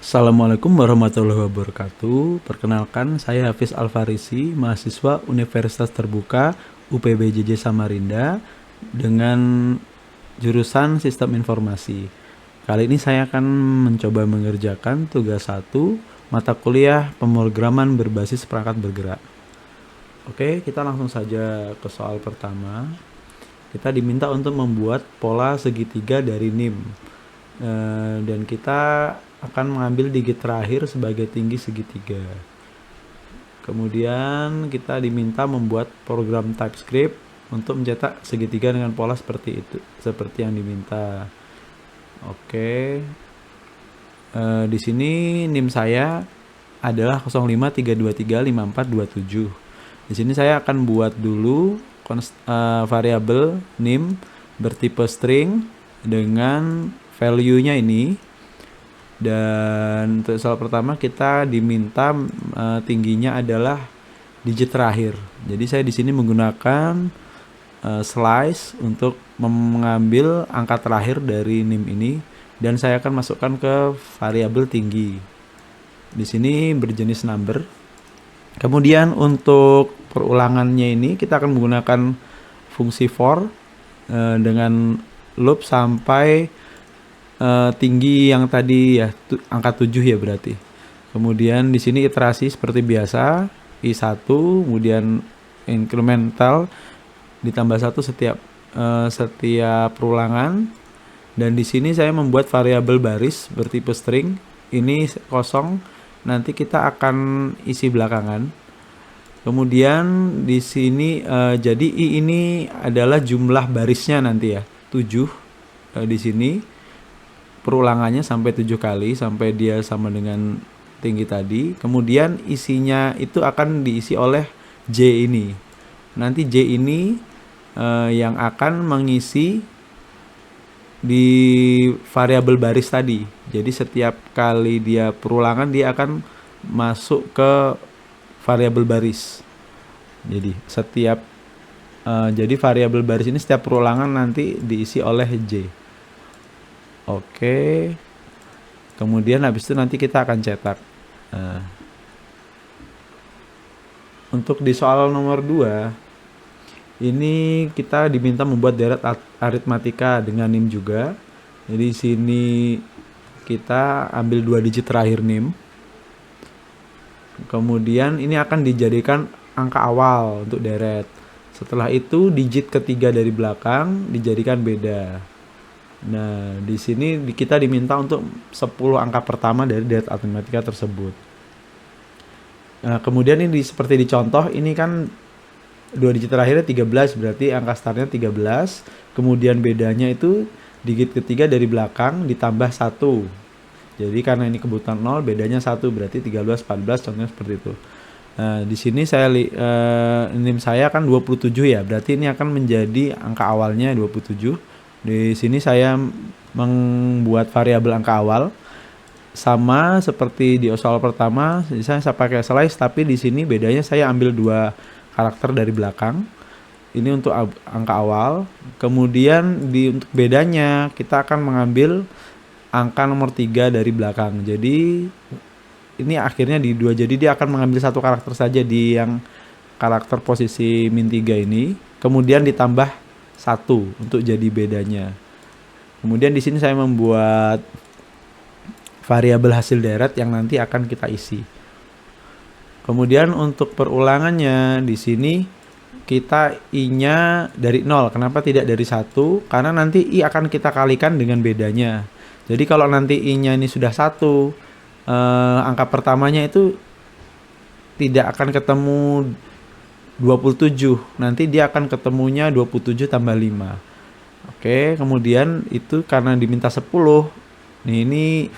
Assalamualaikum warahmatullahi wabarakatuh. Perkenalkan, saya Hafiz Alfarisi, mahasiswa Universitas Terbuka UPBJJ Samarinda dengan jurusan Sistem Informasi. Kali ini saya akan mencoba mengerjakan tugas 1 mata kuliah pemrograman berbasis perangkat bergerak. Oke, kita langsung saja ke soal pertama. Kita diminta untuk membuat pola segitiga dari NIM. Dan kita akan mengambil digit terakhir sebagai tinggi segitiga. Kemudian kita diminta membuat program TypeScript untuk mencetak segitiga dengan pola seperti itu, seperti yang diminta. Oke. Di sini NIM saya adalah 0532354427. Di sini saya akan buat dulu variabel NIM bertipe string dengan value-nya ini. Dan untuk soal pertama kita diminta tingginya adalah digit terakhir. Jadi saya di sini menggunakan slice untuk mengambil angka terakhir dari NIM ini dan saya akan masukkan ke variabel tinggi. Di sini berjenis number. Kemudian untuk perulangannya ini kita akan menggunakan fungsi for dengan loop sampai tinggi yang tadi ya angka 7 ya berarti. Kemudian di sini iterasi seperti biasa i1, kemudian incremental ditambah 1 setiap perulangan. Dan di sini saya membuat variabel baris bertipe string. Ini kosong, nanti kita akan isi belakangan. Kemudian di sini jadi i ini adalah jumlah barisnya nanti ya, 7 di sini. Perulangannya sampai 7 kali sampai dia sama dengan tinggi tadi. Kemudian isinya itu akan diisi oleh J ini. Nanti J ini yang akan mengisi di variabel baris tadi. Jadi setiap kali dia perulangan dia akan masuk ke variabel baris. Jadi variabel baris ini setiap perulangan nanti diisi oleh J. Oke. Kemudian habis itu nanti kita akan cetak. Untuk di soal nomor 2, ini kita diminta membuat deret aritmatika dengan NIM juga. Jadi di sini kita ambil 2 digit terakhir NIM. Kemudian ini akan dijadikan angka awal untuk deret. Setelah itu digit ketiga dari belakang dijadikan beda. Nah, di sini kita diminta untuk 10 angka pertama dari deret aritmatika tersebut. Nah, kemudian ini seperti dicontoh, ini kan 2 digit terakhirnya 13, berarti angka startnya 13. Kemudian bedanya itu digit ketiga dari belakang ditambah 1. Jadi karena ini kebutuhan 0, bedanya 1, berarti 13, 14, contohnya seperti itu. Nah, di sini NIM saya kan 27 ya, berarti ini akan menjadi angka awalnya 27. Di sini saya membuat variabel angka awal sama seperti di soal pertama. Saya pakai slice, tapi di sini bedanya saya ambil 2 karakter dari belakang. Ini untuk angka awal. Kemudian untuk bedanya kita akan mengambil angka nomor 3 dari belakang. Jadi ini akhirnya di 2, jadi dia akan mengambil 1 karakter saja di yang karakter posisi min 3 ini. Kemudian ditambah 1 untuk jadi bedanya. Kemudian di sini saya membuat variabel hasil deret yang nanti akan kita isi. Kemudian untuk perulangannya di sini kita i-nya dari 0. Kenapa tidak dari 1? Karena nanti i akan kita kalikan dengan bedanya. Jadi kalau nanti i-nya ini sudah 1, angka pertamanya itu tidak akan ketemu 27, nanti dia akan ketemunya 27 tambah 5. Oke, kemudian itu karena diminta 10. Ini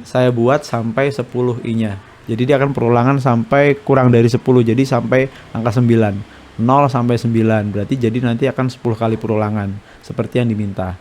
saya buat sampai 10 i-nya. Jadi dia akan perulangan sampai kurang dari 10, jadi sampai angka 9. 0 sampai 9, berarti jadi nanti akan 10 kali perulangan seperti yang diminta.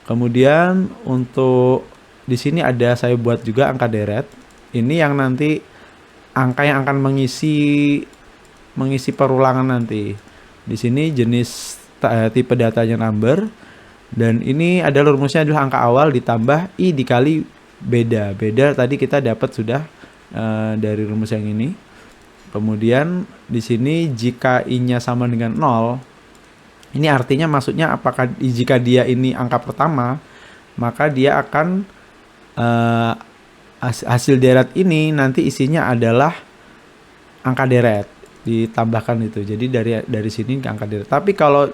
Kemudian untuk di sini ada saya buat juga angka deret. Ini yang nanti angka yang akan mengisi perulangan nanti. Di sini jenis tipe datanya number dan ini adalah rumusnya adalah angka awal ditambah i dikali beda tadi kita dapat sudah dari rumus yang ini. Kemudian di sini jika i-nya sama dengan 0, ini artinya maksudnya apakah jika dia ini angka pertama, maka dia akan hasil deret ini nanti isinya adalah angka deret ditambahkan itu. Jadi dari sini ke angka deret. Tapi kalau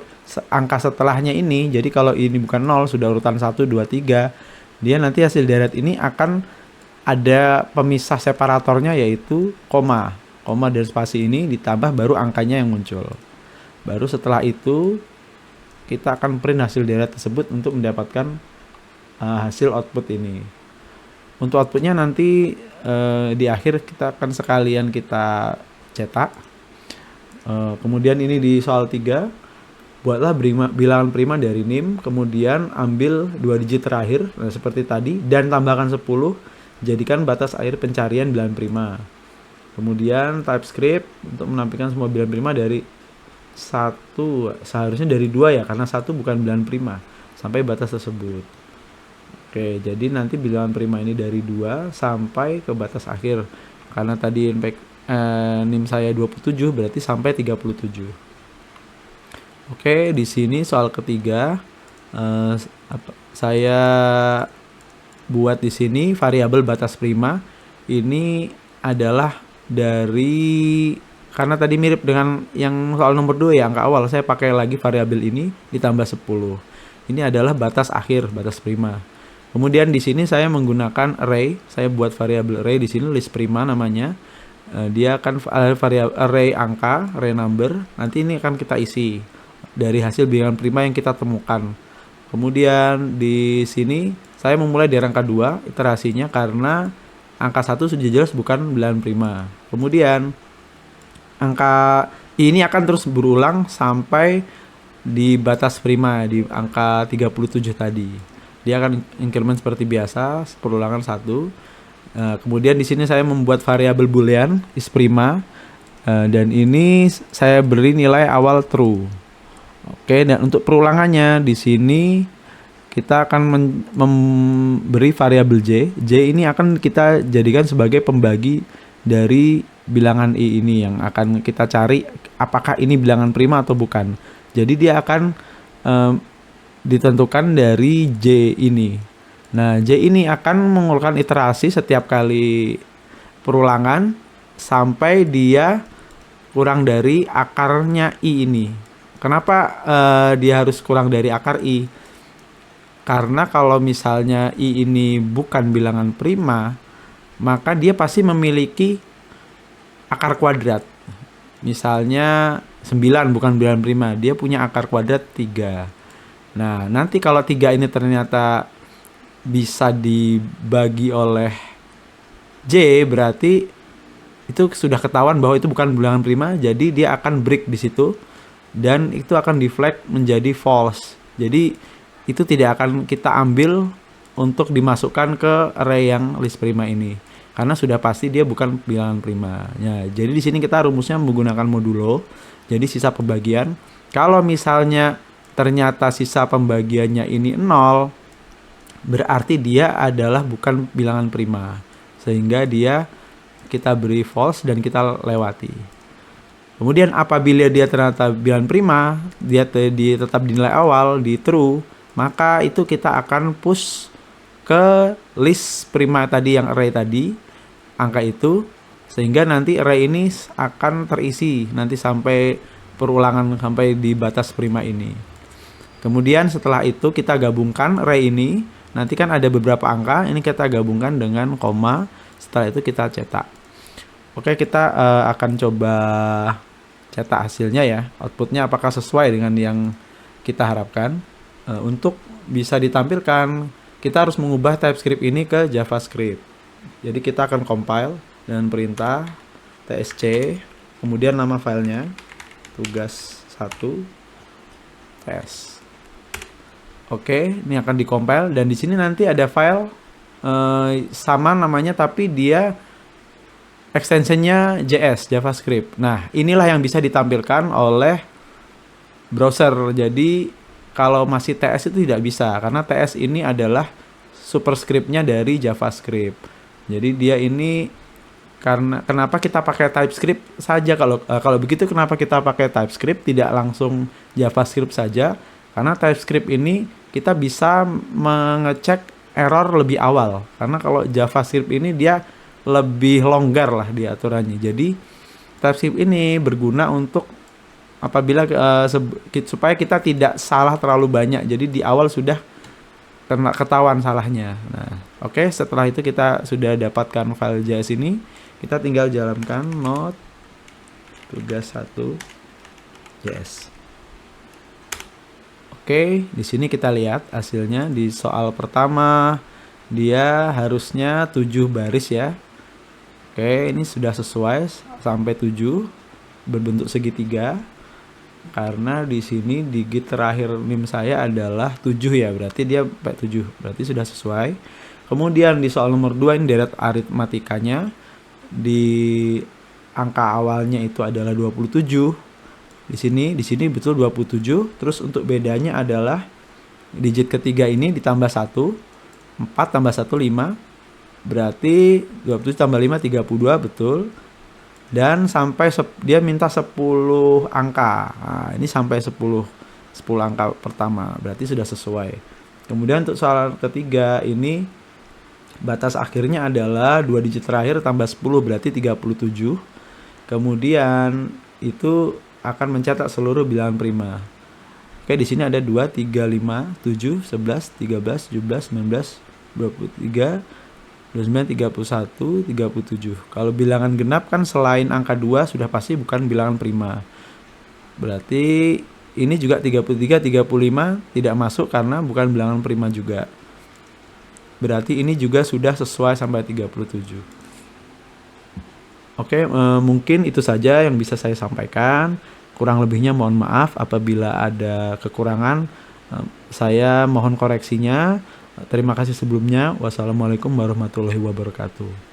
angka setelahnya ini, jadi kalau ini bukan 0, sudah urutan 1, 2, 3, dia nanti hasil deret ini akan ada pemisah separatornya, yaitu koma dan spasi ini ditambah baru angkanya yang muncul. Baru setelah itu kita akan print hasil deret tersebut untuk mendapatkan hasil output ini. Untuk outputnya nanti di akhir kita akan sekalian kita cetak. Kemudian ini di soal 3, buatlah bilangan prima dari NIM, kemudian ambil 2 digit terakhir, seperti tadi, dan tambahkan 10, jadikan batas akhir pencarian bilangan prima. Kemudian TypeScript untuk menampilkan semua bilangan prima dari 1, seharusnya dari 2 ya, karena 1 bukan bilangan prima, sampai batas tersebut. Oke, jadi nanti bilangan prima ini dari 2 sampai ke batas akhir. Karena tadi NIM saya 27, berarti sampai 37. Oke, di sini soal ketiga, saya buat di sini variabel batas prima. Ini adalah karena tadi mirip dengan yang soal nomor 2 ya, angka awal, saya pakai lagi variabel ini ditambah 10. Ini adalah batas akhir, batas prima. Kemudian di sini saya menggunakan array, saya buat variabel array di sini, list prima namanya. Dia akan variabel array angka, array number. Nanti ini akan kita isi dari hasil bilangan prima yang kita temukan. Kemudian di sini saya memulai dari angka 2 iterasinya karena angka 1 sudah jelas bukan bilangan prima. Kemudian angka ini akan terus berulang sampai di batas prima di angka 37 tadi. Dia akan increment seperti biasa, perulangan 1. Kemudian di sini saya membuat variabel boolean is prima, dan ini saya beri nilai awal true. Oke, dan untuk perulangannya di sini kita akan memberi variabel j. J ini akan kita jadikan sebagai pembagi dari bilangan i ini yang akan kita cari apakah ini bilangan prima atau bukan. Jadi dia akan ditentukan dari j ini. Nah, j ini akan mengulang iterasi setiap kali perulangan sampai dia kurang dari akarnya i ini. Kenapa dia harus kurang dari akar i? Karena kalau misalnya i ini bukan bilangan prima, maka dia pasti memiliki akar kuadrat. Misalnya 9 bukan bilangan prima, dia punya akar kuadrat 3. Nah, nanti kalau 3 ini ternyata bisa dibagi oleh J, berarti itu sudah ketahuan bahwa itu bukan bilangan prima, jadi dia akan break di situ dan itu akan di flag menjadi false. Jadi itu tidak akan kita ambil untuk dimasukkan ke array yang list prima ini karena sudah pasti dia bukan bilangan prima. Ya, jadi di sini kita rumusnya menggunakan modulo. Jadi sisa pembagian. Kalau misalnya ternyata sisa pembagiannya ini 0, berarti dia adalah bukan bilangan prima. Sehingga dia kita beri false dan kita lewati. Kemudian apabila dia ternyata bilangan prima, dia tetap dinilai awal di true, maka itu kita akan push ke list prima tadi yang array tadi, angka itu, sehingga nanti array ini akan terisi nanti sampai perulangan sampai di batas prima ini. Kemudian setelah itu kita gabungkan array ini, nanti kan ada beberapa angka, ini kita gabungkan dengan koma, setelah itu kita cetak. Oke, kita akan coba cetak hasilnya ya, outputnya apakah sesuai dengan yang kita harapkan. Untuk bisa ditampilkan, kita harus mengubah TypeScript ini ke JavaScript. Jadi kita akan compile dengan perintah tsc, kemudian nama filenya tugas 1 ts. Oke, ini akan dikompil dan di sini nanti ada file sama namanya tapi dia extensionnya JS, JavaScript. Nah, inilah yang bisa ditampilkan oleh browser. Jadi kalau masih TS itu tidak bisa karena TS ini adalah superscript-nya dari JavaScript. Jadi dia ini karena kenapa kita pakai TypeScript saja kalau begitu kenapa kita pakai TypeScript tidak langsung JavaScript saja? Karena TypeScript ini kita bisa mengecek error lebih awal. Karena kalau JavaScript ini dia lebih longgar lah di aturannya. Jadi TypeScript ini berguna untuk apabila supaya kita tidak salah terlalu banyak. Jadi di awal sudah ketahuan salahnya. Nah, oke, setelah itu kita sudah dapatkan file JS ini, kita tinggal jalankan node tugas 1 JS. Oke, di sini kita lihat hasilnya di soal pertama dia harusnya 7 baris ya. Oke, ini sudah sesuai sampai 7 berbentuk segitiga. Karena di sini digit terakhir NIM saya adalah 7 ya, berarti dia pakai 7, berarti sudah sesuai. Kemudian di soal nomor 2 ini deret aritmatikanya, di angka awalnya itu adalah 27. Di sini betul 27. Terus untuk bedanya adalah digit ketiga ini ditambah 1, 4 tambah 1 5. Berarti 27 tambah 5 32 betul. Dan sampai dia minta 10 angka. Nah, ini sampai 10 angka pertama, berarti sudah sesuai. Kemudian untuk soal ketiga ini batas akhirnya adalah 2 digit terakhir tambah 10 berarti 37. Kemudian itu akan mencetak seluruh bilangan prima. Oke, di sini ada 2, 3, 5, 7, 11, 13, 17, 19, 23, 29, 31, 37. Kalau bilangan genap kan selain angka 2 sudah pasti bukan bilangan prima. Berarti ini juga 33, 35 tidak masuk karena bukan bilangan prima juga. Berarti ini juga sudah sesuai sampai 37. Oke, mungkin itu saja yang bisa saya sampaikan. Kurang lebihnya mohon maaf apabila ada kekurangan. Saya mohon koreksinya. Terima kasih sebelumnya. Wassalamualaikum warahmatullahi wabarakatuh.